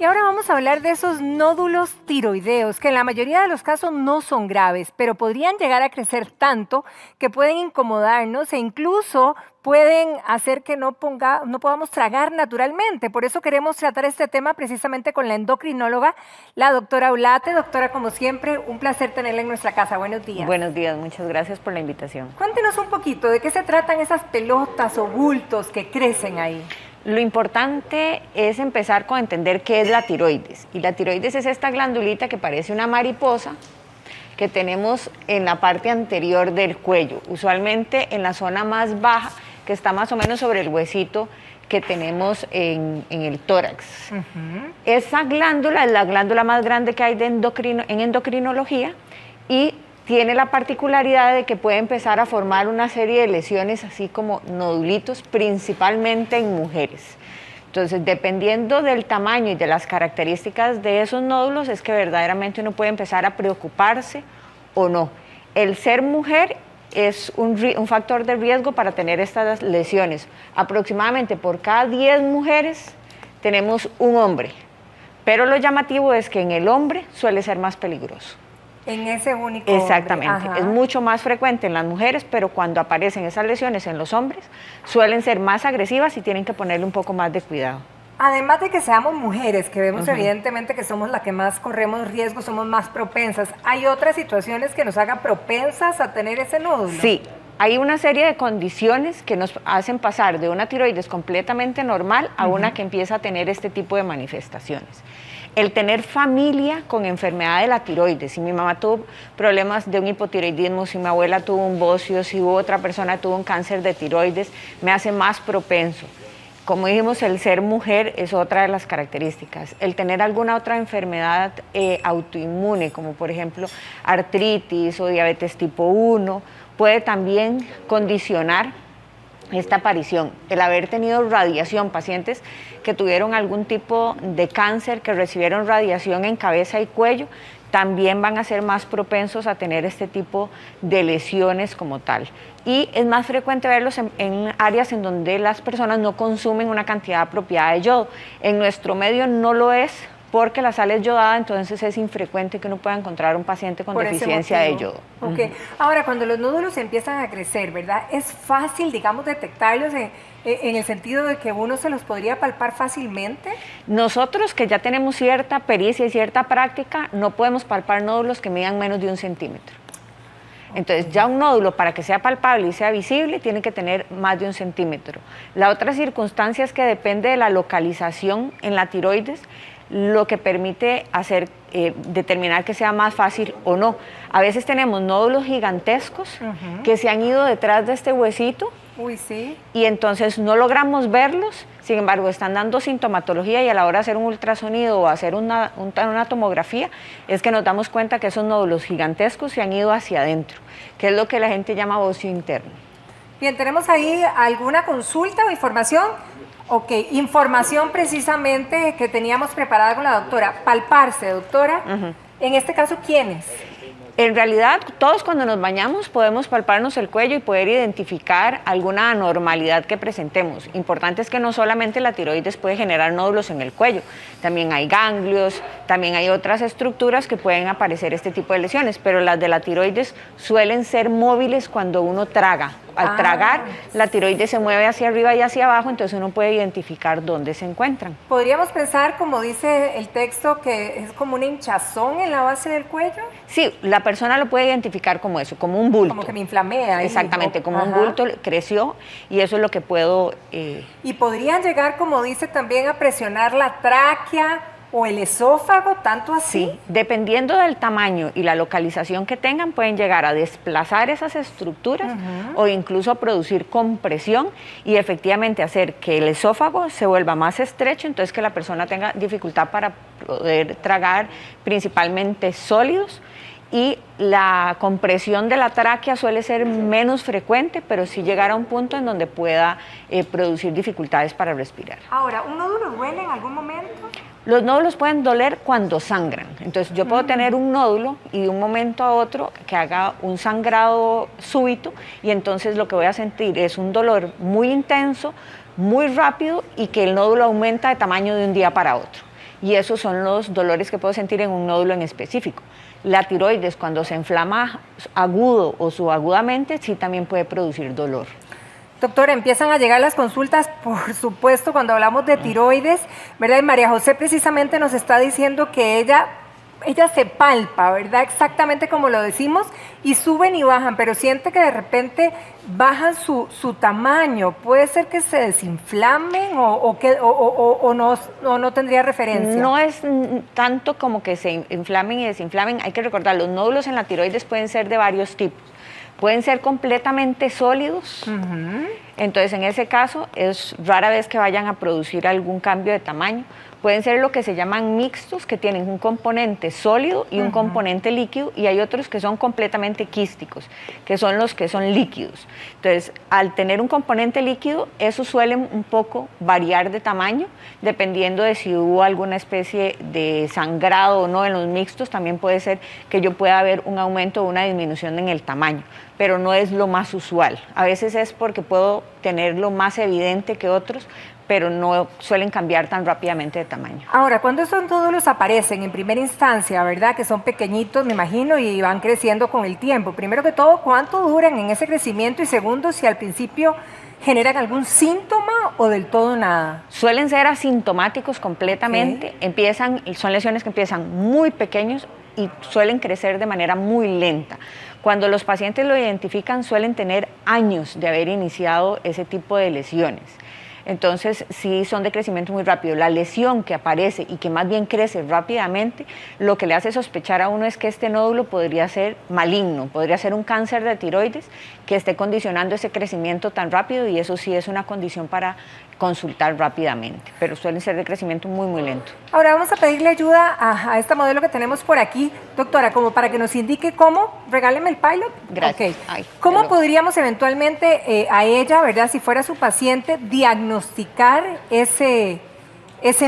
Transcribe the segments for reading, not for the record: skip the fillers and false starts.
Y ahora vamos a hablar de esos nódulos tiroideos, que en la mayoría de los casos no son graves, pero podrían llegar a crecer tanto que pueden incomodarnos e incluso pueden hacer que no podamos tragar naturalmente. Por eso queremos tratar este tema precisamente con la endocrinóloga, la doctora Ulate. Doctora, como siempre, un placer tenerla en nuestra casa. Buenos días. Buenos días, muchas gracias por la invitación. Cuéntenos un poquito, ¿de qué se tratan esas pelotas o bultos que crecen ahí? Lo importante es empezar con entender qué es la tiroides. Y la tiroides es esta glandulita que parece una mariposa que tenemos en la parte anterior del cuello, usualmente en la zona más baja, que está más o menos sobre el huesito que tenemos en el tórax. Esa glándula es la glándula más grande que hay en endocrinología y tiene la particularidad de que puede empezar a formar una serie de lesiones así como nodulitos, principalmente en mujeres. Entonces, dependiendo del tamaño y de las características de esos nódulos, es que verdaderamente uno puede empezar a preocuparse o no. El ser mujer es un factor de riesgo para tener estas lesiones. Aproximadamente por cada 10 mujeres tenemos un hombre, pero lo llamativo es que en el hombre suele ser más peligroso. En ese único Exactamente, es mucho más frecuente en las mujeres, pero cuando aparecen esas lesiones en los hombres, suelen ser más agresivas y tienen que ponerle un poco más de cuidado. Además de que seamos mujeres, que vemos evidentemente que somos las que más corremos riesgo, somos más propensas, ¿hay otras situaciones que nos hagan propensas a tener ese nódulo? Sí, hay una serie de condiciones que nos hacen pasar de una tiroides completamente normal a una que empieza a tener este tipo de manifestaciones. El tener familia con enfermedad de la tiroides, si mi mamá tuvo problemas de un hipotiroidismo, si mi abuela tuvo un bocio, si otra persona tuvo un cáncer de tiroides, me hace más propenso. Como dijimos, el ser mujer es otra de las características. El tener alguna otra enfermedad autoinmune, como por ejemplo artritis o diabetes tipo 1, puede también condicionar esta aparición. El haber tenido radiación, pacientes que tuvieron algún tipo de cáncer, que recibieron radiación en cabeza y cuello, también van a ser más propensos a tener este tipo de lesiones como tal. Y es más frecuente verlos en áreas en donde las personas no consumen una cantidad apropiada de yodo. En nuestro medio no lo es, porque la sal es yodada, entonces es infrecuente que uno pueda encontrar un paciente con deficiencia de yodo. Ahora, cuando los nódulos empiezan a crecer, ¿verdad? ¿Es fácil, digamos, detectarlos en el sentido de que uno se los podría palpar fácilmente? Nosotros, que ya tenemos cierta pericia y cierta práctica, no podemos palpar nódulos que midan menos de 1 centímetro. Entonces, ya un nódulo, para que sea palpable y sea visible, tiene que tener más de 1 centímetro. La otra circunstancia es que depende de la localización en la tiroides, lo que permite determinar que sea más fácil o no. A veces tenemos nódulos gigantescos que se han ido detrás de este huesito. Uy, sí. Y entonces no logramos verlos, sin embargo están dando sintomatología y a la hora de hacer un ultrasonido o hacer una tomografía es que nos damos cuenta que esos nódulos gigantescos se han ido hacia adentro, que es lo que la gente llama bocio interno. Bien, ¿tenemos ahí alguna consulta o información? Ok, información precisamente que teníamos preparada con la doctora. Palparse, doctora. En este caso, ¿quiénes? En realidad, todos cuando nos bañamos podemos palparnos el cuello y poder identificar alguna anormalidad que presentemos. Importante es que no solamente la tiroides puede generar nódulos en el cuello, también hay ganglios, también hay otras estructuras que pueden aparecer este tipo de lesiones, pero las de la tiroides suelen ser móviles cuando uno traga. Al tragar, la tiroides se mueve hacia arriba y hacia abajo, entonces uno puede identificar dónde se encuentran. ¿Podríamos pensar, como dice el texto, que es como una hinchazón en la base del cuello? Sí, la persona lo puede identificar como eso, como un bulto. Como que me inflamé ahí. Exactamente, como un bulto, creció y eso es lo que puedo... ¿Y podrían llegar, como dice, también a presionar la tráquea o el esófago, tanto así? Sí, dependiendo del tamaño y la localización que tengan, pueden llegar a desplazar esas estructuras o incluso producir compresión y efectivamente hacer que el esófago se vuelva más estrecho, entonces que la persona tenga dificultad para poder tragar principalmente sólidos. Y la compresión de la tráquea suele ser menos frecuente, pero sí llegar a un punto en donde pueda producir dificultades para respirar. Ahora, ¿un nódulo duele en algún momento? Los nódulos pueden doler cuando sangran. Entonces yo puedo tener un nódulo y de un momento a otro que haga un sangrado súbito y entonces lo que voy a sentir es un dolor muy intenso, muy rápido y que el nódulo aumenta de tamaño de un día para otro. y esos son los dolores que puedo sentir en un nódulo en específico. La tiroides, cuando se inflama agudo o subagudamente, sí también puede producir dolor. Doctora, empiezan a llegar las consultas, por supuesto, cuando hablamos de tiroides, ¿verdad? Y María José precisamente nos está diciendo que ella se palpa, ¿verdad? Exactamente como lo decimos, y suben y bajan, pero siente que de repente bajan su tamaño. ¿Puede ser que se desinflamen o no tendría referencia? No es tanto como que se inflamen y desinflamen. Hay que recordar, los nódulos en la tiroides pueden ser de varios tipos. Pueden ser completamente sólidos, entonces en ese caso es rara vez que vayan a producir algún cambio de tamaño. Pueden ser lo que se llaman mixtos, que tienen un componente sólido y un componente líquido, y hay otros que son completamente quísticos, que son los que son líquidos. Entonces, al tener un componente líquido, esos suelen un poco variar de tamaño, dependiendo de si hubo alguna especie de sangrado o no en los mixtos. También puede ser que yo pueda ver un aumento o una disminución en el tamaño, pero no es lo más usual. A veces es porque puedo tenerlo más evidente que otros, pero no suelen cambiar tan rápidamente de tamaño. Ahora, cuando estos nódulos aparecen en primera instancia, ¿verdad? Que son pequeñitos, me imagino, y van creciendo con el tiempo. Primero que todo, ¿cuánto duran en ese crecimiento? Y segundo, si al principio generan algún síntoma o del todo nada. Suelen ser asintomáticos completamente. Son lesiones que empiezan muy pequeños y suelen crecer de manera muy lenta. Cuando los pacientes lo identifican, suelen tener años de haber iniciado ese tipo de lesiones. Entonces, sí son de crecimiento muy rápido. La lesión que aparece y que más bien crece rápidamente, lo que le hace sospechar a uno es que este nódulo podría ser maligno, podría ser un cáncer de tiroides que esté condicionando ese crecimiento tan rápido, y eso sí es una condición para consultar rápidamente, pero suelen ser de crecimiento muy, muy lento. Ahora vamos a pedirle ayuda a esta modelo que tenemos por aquí, doctora, como para que nos indique cómo. Regáleme el pilot. Gracias. Okay. ¿Cómo podríamos eventualmente a ella, ¿verdad? Si fuera su paciente, diagnosticar ese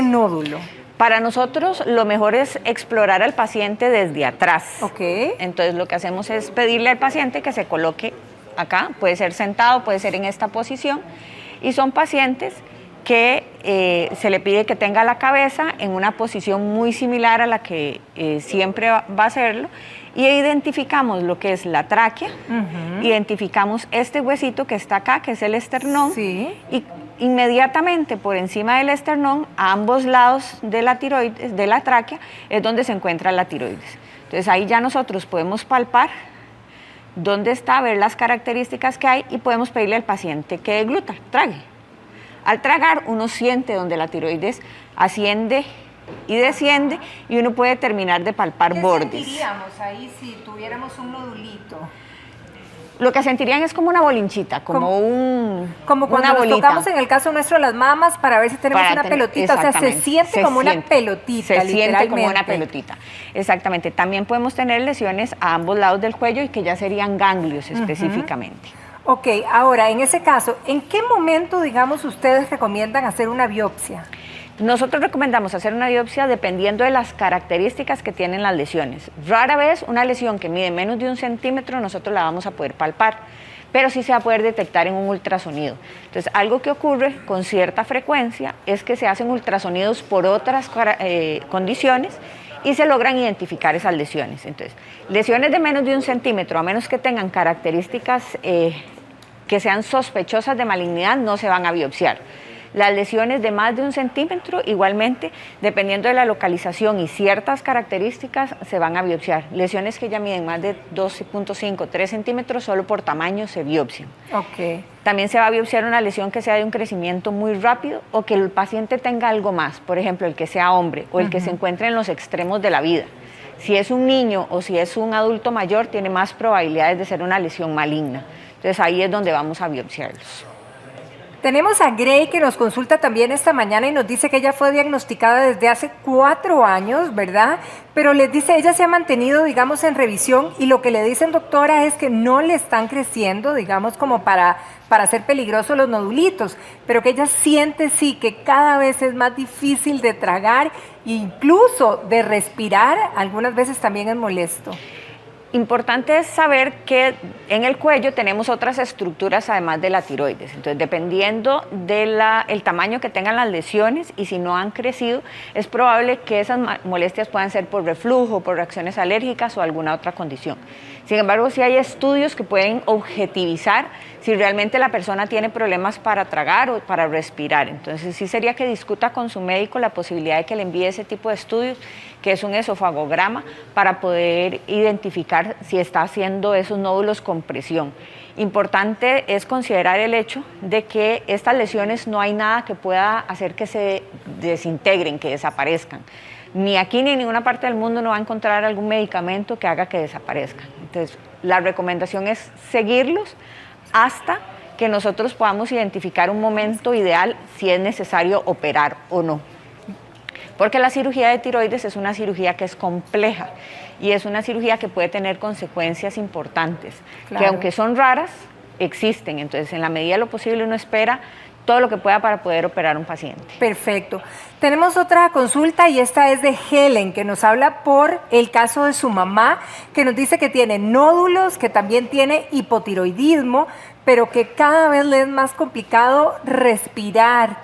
nódulo? Para nosotros lo mejor es explorar al paciente desde atrás. Entonces lo que hacemos es pedirle al paciente que se coloque acá, puede ser sentado, puede ser en esta posición, y son pacientes que se le pide que tenga la cabeza en una posición muy similar a la que siempre va a hacerlo, y identificamos lo que es la tráquea, identificamos este huesito que está acá, que es el esternón, y inmediatamente por encima del esternón, a ambos lados de la tiroides, de la tráquea, es donde se encuentra la tiroides. Entonces ahí ya nosotros podemos palpar dónde está, ver las características que hay, y podemos pedirle al paciente que degluta, trague. Al tragar uno siente donde la tiroides asciende y desciende, y uno puede terminar de palpar bordes. ¿Qué sentiríamos ahí si tuviéramos un nodulito? Lo que sentirían es como una bolinchita, como cuando nos tocamos en el caso nuestro las mamas para ver si tenemos una pelotita, o sea, se siente como una pelotita, se siente como una pelotita, exactamente. También podemos tener lesiones a ambos lados del cuello, y que ya serían ganglios específicamente. Ok, ahora, en ese caso, ¿en qué momento, digamos, ustedes recomiendan hacer una biopsia? Nosotros recomendamos hacer una biopsia dependiendo de las características que tienen las lesiones. Rara vez una lesión que mide menos de 1 centímetro nosotros la vamos a poder palpar, pero sí se va a poder detectar en un ultrasonido. Entonces, algo que ocurre con cierta frecuencia es que se hacen ultrasonidos por otras condiciones y se logran identificar esas lesiones. Entonces, lesiones de menos de 1 centímetro, a menos que tengan características que sean sospechosas de malignidad, no se van a biopsiar. Las lesiones de más de 1 centímetro, igualmente, dependiendo de la localización y ciertas características, se van a biopsiar. Lesiones que ya miden más de 2.5, 3 centímetros, solo por tamaño se biopsian. También se va a biopsiar una lesión que sea de un crecimiento muy rápido, o que el paciente tenga algo más, por ejemplo, el que sea hombre o el que se encuentre en los extremos de la vida. Si es un niño o si es un adulto mayor, tiene más probabilidades de ser una lesión maligna. Entonces ahí es donde vamos a biopsiarlos. Tenemos a Grey, que nos consulta también esta mañana y nos dice que ella fue diagnosticada desde hace 4 años, ¿verdad? Pero les dice, ella se ha mantenido, digamos, en revisión, y lo que le dicen, doctora, es que no le están creciendo, digamos, como para hacer peligrosos los nodulitos, pero que ella siente, sí, que cada vez es más difícil de tragar, incluso de respirar, algunas veces también es molesto. Importante es saber que en el cuello tenemos otras estructuras además de la tiroides. Entonces, dependiendo del tamaño que tengan las lesiones y si no han crecido, es probable que esas molestias puedan ser por reflujo, por reacciones alérgicas o alguna otra condición. Sin embargo, sí hay estudios que pueden objetivizar si realmente la persona tiene problemas para tragar o para respirar. Entonces, sí sería que discuta con su médico la posibilidad de que le envíe ese tipo de estudios, que es un esofagograma, para poder identificar si está haciendo esos nódulos con presión. Importante es considerar el hecho de que estas lesiones no hay nada que pueda hacer que se desintegren, que desaparezcan. Ni aquí ni en ninguna parte del mundo no va a encontrar algún medicamento que haga que desaparezcan. Entonces, la recomendación es seguirlos hasta que nosotros podamos identificar un momento ideal si es necesario operar o no. Porque la cirugía de tiroides es una cirugía que es compleja y es una cirugía que puede tener consecuencias importantes, claro, que aunque son raras, existen. Entonces, en la medida de lo posible, uno espera todo lo que pueda para poder operar a un paciente. Perfecto. Tenemos otra consulta y esta es de Helen, que nos habla por el caso de su mamá, que nos dice que tiene nódulos, que también tiene hipotiroidismo, pero que cada vez le es más complicado respirar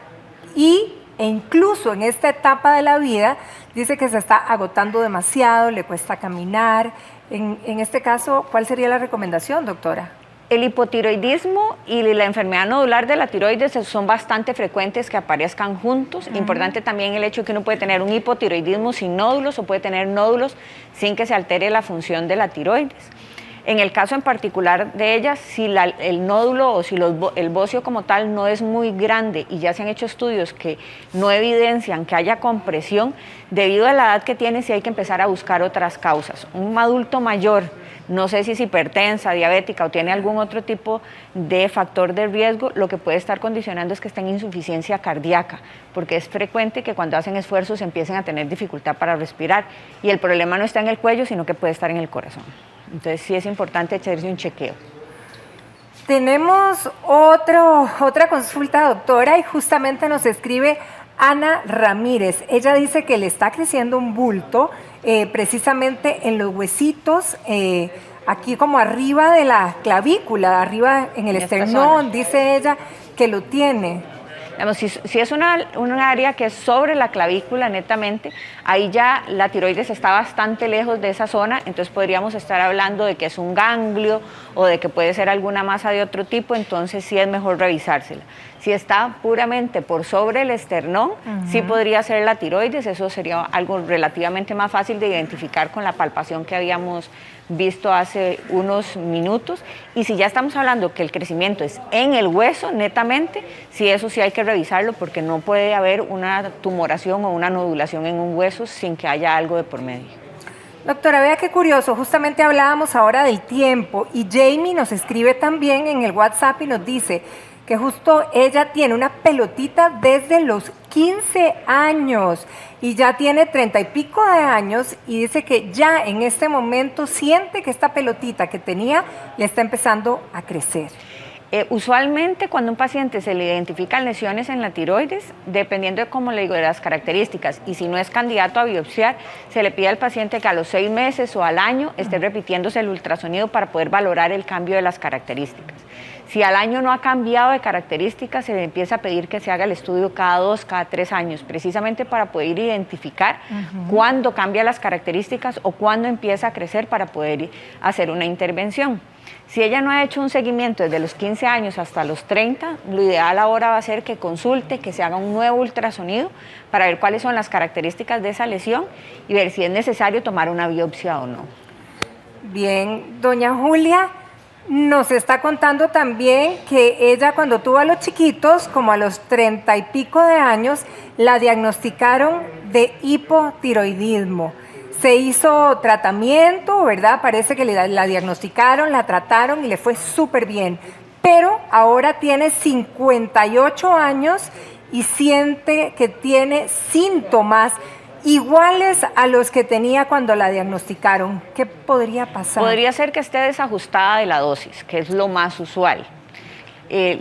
e incluso en esta etapa de la vida dice que se está agotando demasiado, le cuesta caminar. En este caso, ¿cuál sería la recomendación, doctora? El hipotiroidismo y la enfermedad nodular de la tiroides son bastante frecuentes que aparezcan juntos. Importante también el hecho de que uno puede tener un hipotiroidismo sin nódulos o puede tener nódulos sin que se altere la función de la tiroides. En el caso en particular de ellas, si el nódulo o si el bocio como tal no es muy grande y ya se han hecho estudios que no evidencian que haya compresión, debido a la edad que tiene, sí hay que empezar a buscar otras causas. Un adulto mayor, no sé si es hipertensa, diabética o tiene algún otro tipo de factor de riesgo, lo que puede estar condicionando es que esté en insuficiencia cardíaca, porque es frecuente que cuando hacen esfuerzos empiecen a tener dificultad para respirar y el problema no está en el cuello, sino que puede estar en el corazón. Entonces sí es importante echarse un chequeo. Tenemos otra consulta, doctora, y justamente nos escribe Ana Ramírez. Ella dice que le está creciendo un bulto precisamente en los huesitos, aquí como arriba de la clavícula, arriba en el esternón, dice ella que lo tiene. Digamos, si es una área que es sobre la clavícula netamente, ahí ya la tiroides está bastante lejos de esa zona, entonces podríamos estar hablando de que es un ganglio o de que puede ser alguna masa de otro tipo, entonces sí es mejor revisársela. Si está puramente por sobre el esternón, sí podría ser la tiroides, eso sería algo relativamente más fácil de identificar con la palpación que habíamos visto hace unos minutos. Y si ya estamos hablando que el crecimiento es en el hueso netamente, sí, eso sí hay que revisarlo porque no puede haber una tumoración o una nodulación en un hueso sin que haya algo de por medio. Doctora, vea qué curioso, justamente hablábamos ahora del tiempo y Jamie nos escribe también en el WhatsApp y nos dice que justo ella tiene una pelotita desde los 15 años y ya tiene 30 y pico de años y dice que ya en este momento siente que esta pelotita que tenía le está empezando a crecer. Usualmente cuando a un paciente se le identifican lesiones en la tiroides, dependiendo de, como le digo, de las características, y si no es candidato a biopsiar, se le pide al paciente que a los 6 meses o al año esté repitiéndose el ultrasonido para poder valorar el cambio de las características. Si al año no ha cambiado de características, se le empieza a pedir que se haga el estudio cada 2, cada 3 años, precisamente para poder identificar cuándo cambia las características o cuándo empieza a crecer para poder hacer una intervención. Si ella no ha hecho un seguimiento desde los 15 años hasta los 30, lo ideal ahora va a ser que consulte, que se haga un nuevo ultrasonido para ver cuáles son las características de esa lesión y ver si es necesario tomar una biopsia o no. Bien, doña Julia nos está contando también que ella cuando tuvo a los chiquitos, como a los 30 y pico de años, la diagnosticaron de hipotiroidismo. Se hizo tratamiento, ¿verdad? Parece que la diagnosticaron, la trataron y le fue súper bien. Pero ahora tiene 58 años y siente que tiene síntomas iguales a los que tenía cuando la diagnosticaron. ¿Qué podría pasar? Podría ser que esté desajustada de la dosis, que es lo más usual.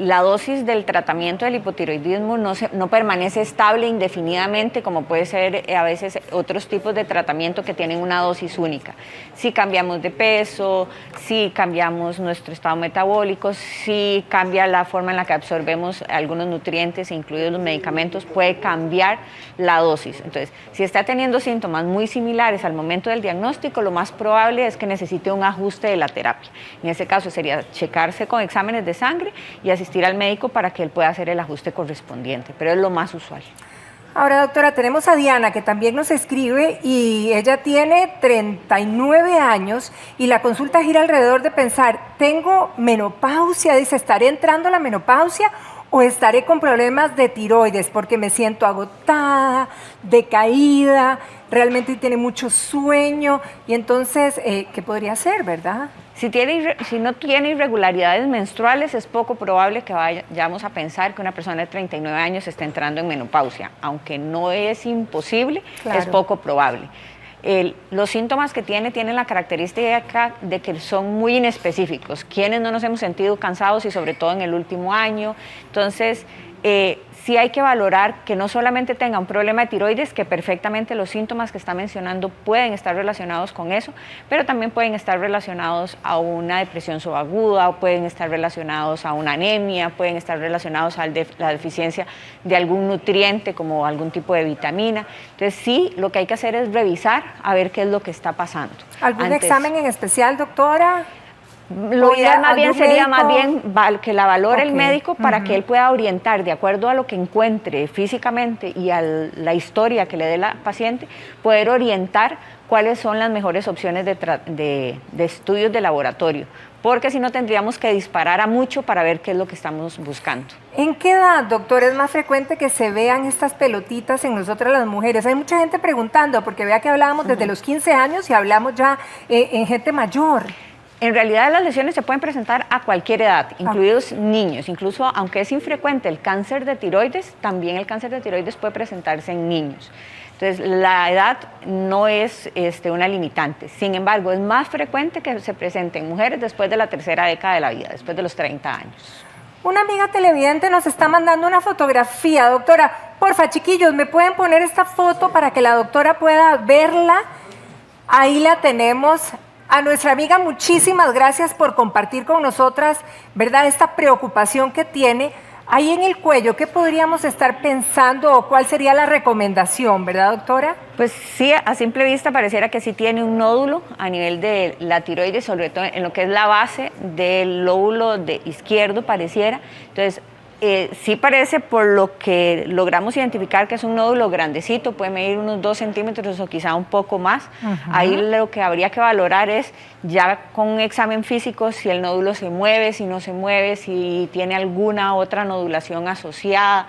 la dosis del tratamiento del hipotiroidismo no permanece estable indefinidamente, como puede ser a veces otros tipos de tratamiento que tienen una dosis única. Si cambiamos de peso, si cambiamos nuestro estado metabólico, si cambia la forma en la que absorbemos algunos nutrientes, incluidos los medicamentos, puede cambiar la dosis. Entonces, si está teniendo síntomas muy similares al momento del diagnóstico, lo más probable es que necesite un ajuste de la terapia. En ese caso sería checarse con exámenes de sangre y asistir al médico para que él pueda hacer el ajuste correspondiente, pero es lo más usual. Ahora, doctora, tenemos a Diana, que también nos escribe, y ella tiene 39 años y la consulta gira alrededor de pensar, ¿tengo menopausia? Dice, ¿estaré entrando a la menopausia o estaré con problemas de tiroides? Porque me siento agotada, decaída, realmente tiene mucho sueño, y entonces, ¿qué podría ser, verdad? Si no tiene irregularidades menstruales, es poco probable que vayamos a pensar que una persona de 39 años esté entrando en menopausia. Aunque no es imposible, claro, es poco probable. Los síntomas que tienen la característica de que son muy inespecíficos. ¿Quiénes no nos hemos sentido cansados y sobre todo en el último año? Entonces, sí hay que valorar que no solamente tenga un problema de tiroides, que perfectamente los síntomas que está mencionando pueden estar relacionados con eso, pero también pueden estar relacionados a una depresión subaguda, o pueden estar relacionados a una anemia, pueden estar relacionados a la deficiencia de algún nutriente como algún tipo de vitamina. Entonces sí, lo que hay que hacer es revisar a ver qué es lo que está pasando. ¿Algún examen en especial, doctora? Lo ideal más bien sería que la valore el médico para que él pueda orientar de acuerdo a lo que encuentre físicamente y a la historia que le dé la paciente, poder orientar cuáles son las mejores opciones de estudios de laboratorio, porque si no tendríamos que disparar a mucho para ver qué es lo que estamos buscando. ¿En qué edad, doctor, es más frecuente que se vean estas pelotitas en nosotras las mujeres? Hay mucha gente preguntando, porque vea que hablábamos desde los 15 años y hablamos ya en gente mayor. En realidad las lesiones se pueden presentar a cualquier edad, incluidos niños. Incluso aunque es infrecuente el cáncer de tiroides, también el cáncer de tiroides puede presentarse en niños. Entonces la edad no es una limitante. Sin embargo, es más frecuente que se presente en mujeres después de la tercera década de la vida, después de los 30 años. Una amiga televidente nos está mandando una fotografía. Doctora, porfa, chiquillos, ¿me pueden poner esta foto para que la doctora pueda verla? Ahí la tenemos. A nuestra amiga, muchísimas gracias por compartir con nosotras, ¿verdad?, esta preocupación que tiene. Ahí en el cuello, ¿qué podríamos estar pensando o cuál sería la recomendación, verdad, doctora? Pues sí, a simple vista pareciera que sí tiene un nódulo a nivel de la tiroides, sobre todo en lo que es la base del lóbulo izquierdo, pareciera. Entonces, sí parece, por lo que logramos identificar, que es un nódulo grandecito, puede medir unos 2 centímetros o quizá un poco más. Ahí lo que habría que valorar es, ya con un examen físico, si el nódulo se mueve, si no se mueve, si tiene alguna otra nodulación asociada,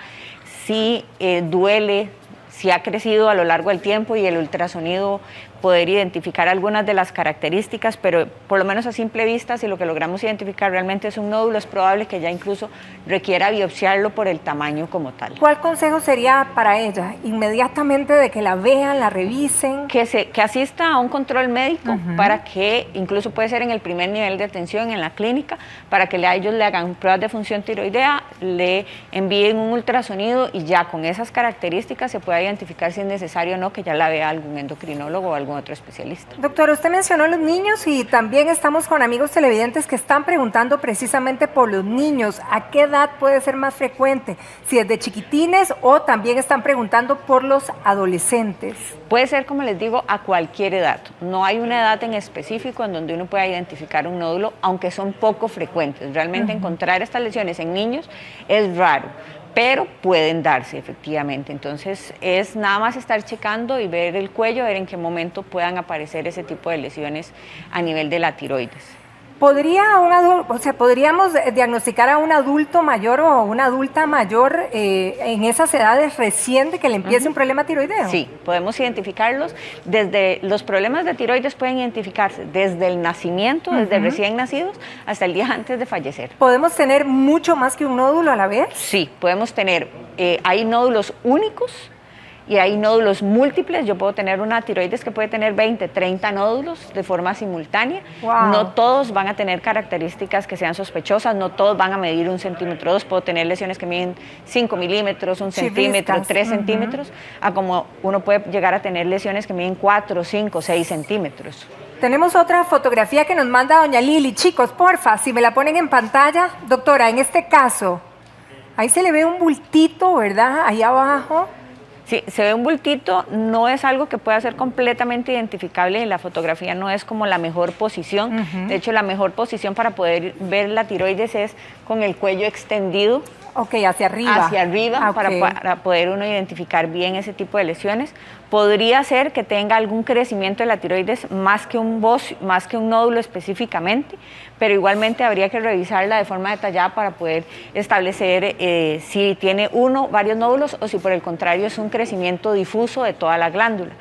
si duele, si ha crecido a lo largo del tiempo, y el ultrasonido poder identificar algunas de las características, pero por lo menos a simple vista, si lo que logramos identificar realmente es un nódulo, es probable que ya incluso requiera biopsiarlo por el tamaño como tal. ¿Cuál consejo sería para ella? Inmediatamente de que la vean, la revisen. Que asista a un control médico, para que, incluso puede ser en el primer nivel de atención en la clínica, para que ellos le hagan pruebas de función tiroidea, le envíen un ultrasonido y ya con esas características se pueda identificar si es necesario o no que ya la vea algún endocrinólogo o algún otro especialista. Doctora, usted mencionó a los niños y también estamos con amigos televidentes que están preguntando precisamente por los niños. ¿A qué edad puede ser más frecuente? Si es de chiquitines, o también están preguntando por los adolescentes. Puede ser, como les digo, a cualquier edad. No hay una edad en específico en donde uno pueda identificar un nódulo, aunque son poco frecuentes. Realmente encontrar estas lesiones en niños es raro, pero pueden darse efectivamente. Entonces es nada más estar checando y ver el cuello, ver en qué momento puedan aparecer ese tipo de lesiones a nivel de la tiroides. ¿Podríamos diagnosticar a un adulto mayor o una adulta mayor en esas edades recién de que le empiece un problema tiroideo? Sí, podemos identificarlos. Los problemas de tiroides pueden identificarse desde el nacimiento, desde recién nacidos, hasta el día antes de fallecer. ¿Podemos tener mucho más que un nódulo a la vez? Sí, podemos tener, hay nódulos únicos, y hay nódulos múltiples. Yo puedo tener una tiroides que puede tener 20, 30 nódulos de forma simultánea. Wow. No todos van a tener características que sean sospechosas, no todos van a medir 1 centímetro, 2. Puedo tener lesiones que miden 5 milímetros, 1 centímetro, 3 centímetros, a como uno puede llegar a tener lesiones que miden 4, 5, 6 centímetros. Tenemos otra fotografía que nos manda doña Lili. Chicos, porfa, si me la ponen en pantalla. Doctora, en este caso, ahí se le ve un bultito, ¿verdad? Ahí abajo. Sí, se ve un bultito, no es algo que pueda ser completamente identificable y la fotografía no es como la mejor posición. De hecho, la mejor posición para poder ver la tiroides es con el cuello extendido. Ok, hacia arriba. Hacia arriba, Okay. para poder uno identificar bien ese tipo de lesiones. Podría ser que tenga algún crecimiento de la tiroides más que un nódulo específicamente, pero igualmente habría que revisarla de forma detallada para poder establecer si tiene varios nódulos o si por el contrario es un crecimiento difuso de toda la glándula.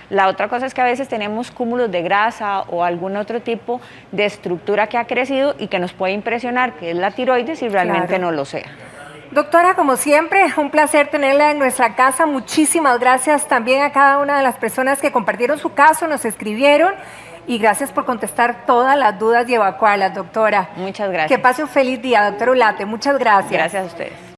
La otra cosa es que a veces tenemos cúmulos de grasa o algún otro tipo de estructura que ha crecido y que nos puede impresionar que es la tiroides y realmente no lo sea. Doctora, como siempre, un placer tenerla en nuestra casa. Muchísimas gracias también a cada una de las personas que compartieron su caso, nos escribieron y gracias por contestar todas las dudas y evacuarlas, doctora. Muchas gracias. Que pase un feliz día, doctora Ulate. Muchas gracias. Gracias a ustedes.